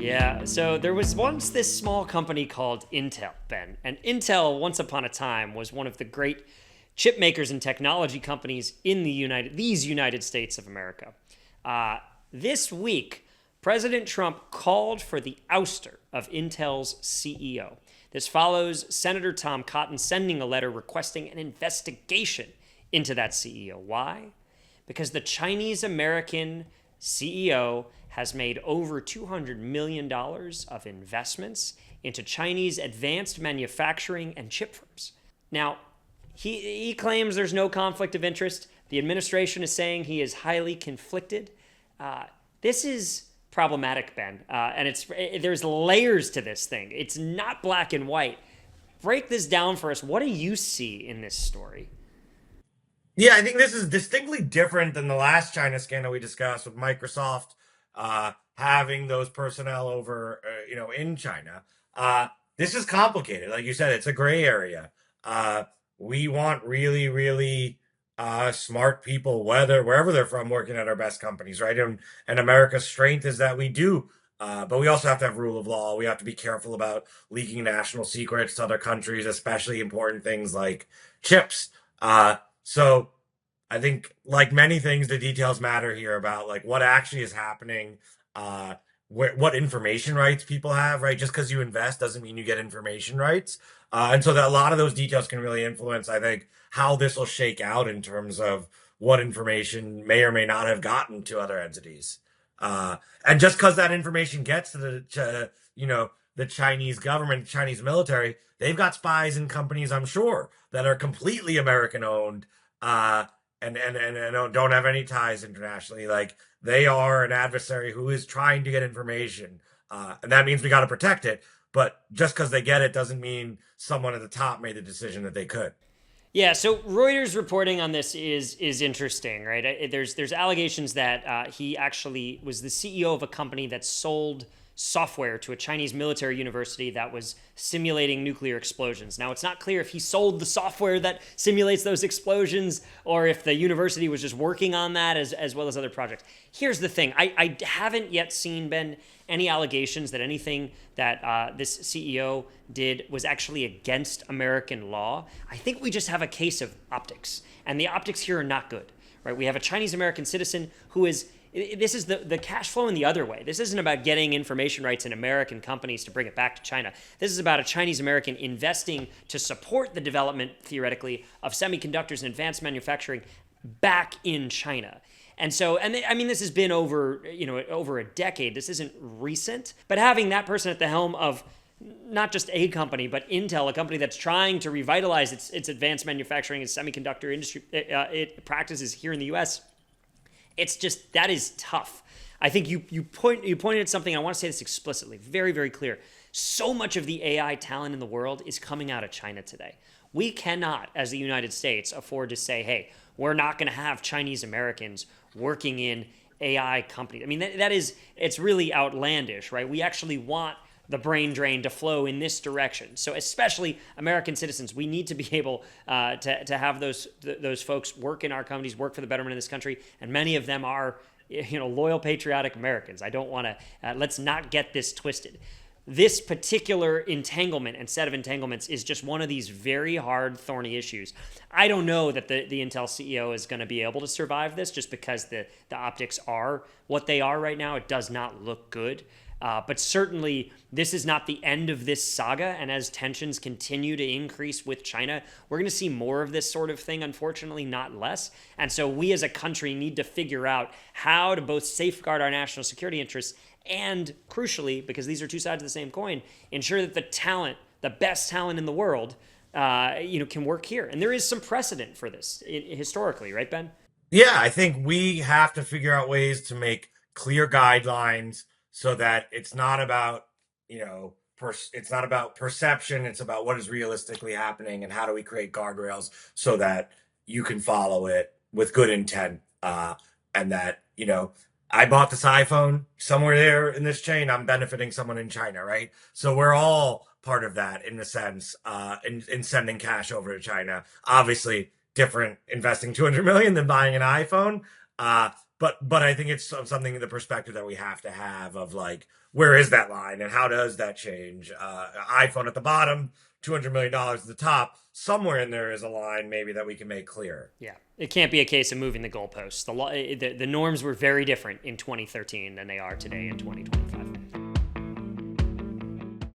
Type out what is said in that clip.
Yeah, so there was once this small company called Intel, Ben. And Intel, once upon a time, was one of the great chip makers and technology companies in these United States of America. This week, President Trump called for the ouster of Intel's CEO. This follows Senator Tom Cotton sending a letter requesting an investigation into that CEO. Why? Because the Chinese American CEO has made over $200 million of investments into Chinese advanced manufacturing and chip firms. Now, he claims there's no conflict of interest. The administration is saying he is highly conflicted. This is problematic, Ben, and there's layers to this thing. It's not black and white. Break this down for us. What do you see in this story? Yeah, I think this is distinctly different than the last China scandal we discussed with Microsoft having those personnel over, in China. This is complicated. Like you said, it's a gray area. We want really, really smart people, wherever they're from, working at our best companies, right? And America's strength is that we do. But we also have to have rule of law. We have to be careful about leaking national secrets to other countries, especially important things like chips. So I think, like many things, the details matter here about like what actually is happening, what information rights people have, right? Just because you invest doesn't mean you get information rights. And so that a lot of those details can really influence, I think, how this will shake out in terms of what information may or may not have gotten to other entities. And just because that information gets the Chinese government, Chinese military, they've got spies in companies, I'm sure, that are completely American owned, and don't have any ties internationally. Like they are an adversary who is trying to get information, and that means we got to protect it. But just because they get it doesn't mean someone at the top made the decision that they could. Yeah, so Reuters reporting on this is interesting, right? There's allegations that he actually was the CEO of a company that sold software to a Chinese military university that was simulating nuclear explosions. Now, it's not clear if he sold the software that simulates those explosions or if the university was just working on that as well as other projects. Here's the thing. I haven't yet seen, Ben, any allegations that anything that this CEO did was actually against American law. I think we just have a case of optics, and the optics here are not good, right? We have a Chinese American citizen who is this is the cash flowing the other way. This isn't about getting information rights in American companies to bring it back to China. This is about a Chinese American investing to support the development, theoretically, of semiconductors and advanced manufacturing back in China. And so, this has been over a decade. This isn't recent, but having that person at the helm of not just a company, but Intel, a company that's trying to revitalize its advanced manufacturing and semiconductor industry practices here in the U.S., it's just, that is tough. I think you pointed at something. I want to say this explicitly, very, very clear. So much of the AI talent in the world is coming out of China today. We cannot, as the United States, afford to say, hey, we're not going to have Chinese Americans working in AI companies. I mean, it's really outlandish, right? We actually want the brain drain to flow in this direction. So especially American citizens, we need to be able to have those folks work in our companies, work for the betterment of this country, and many of them are loyal, patriotic Americans. I don't want to, let's not get this twisted. This particular entanglement and set of entanglements is just one of these very hard, thorny issues. I don't know that the Intel CEO is going to be able to survive this just because the optics are what they are right now. It does not look good. But certainly, this is not the end of this saga. And as tensions continue to increase with China, we're going to see more of this sort of thing, unfortunately, not less. And so we as a country need to figure out how to both safeguard our national security interests and, crucially, because these are two sides of the same coin, ensure that the best talent in the world, can work here. And there is some precedent for this historically, right, Ben? Yeah, I think we have to figure out ways to make clear guidelines so that it's not about, it's not about perception. It's about what is realistically happening and how do we create guardrails so that you can follow it with good intent. And that, I bought this iPhone somewhere there in this chain. I'm benefiting someone in China, right? So we're all part of that in a sense, in sending cash over to China. Obviously, different investing 200 million than buying an iPhone. but I think it's something, the perspective that we have to have of like, where is that line and how does that change? iPhone at the bottom, $200 million at the top. Somewhere in there is a line maybe that we can make clear. Yeah, it can't be a case of moving the goalposts. The norms were very different in 2013 than they are today in 2025.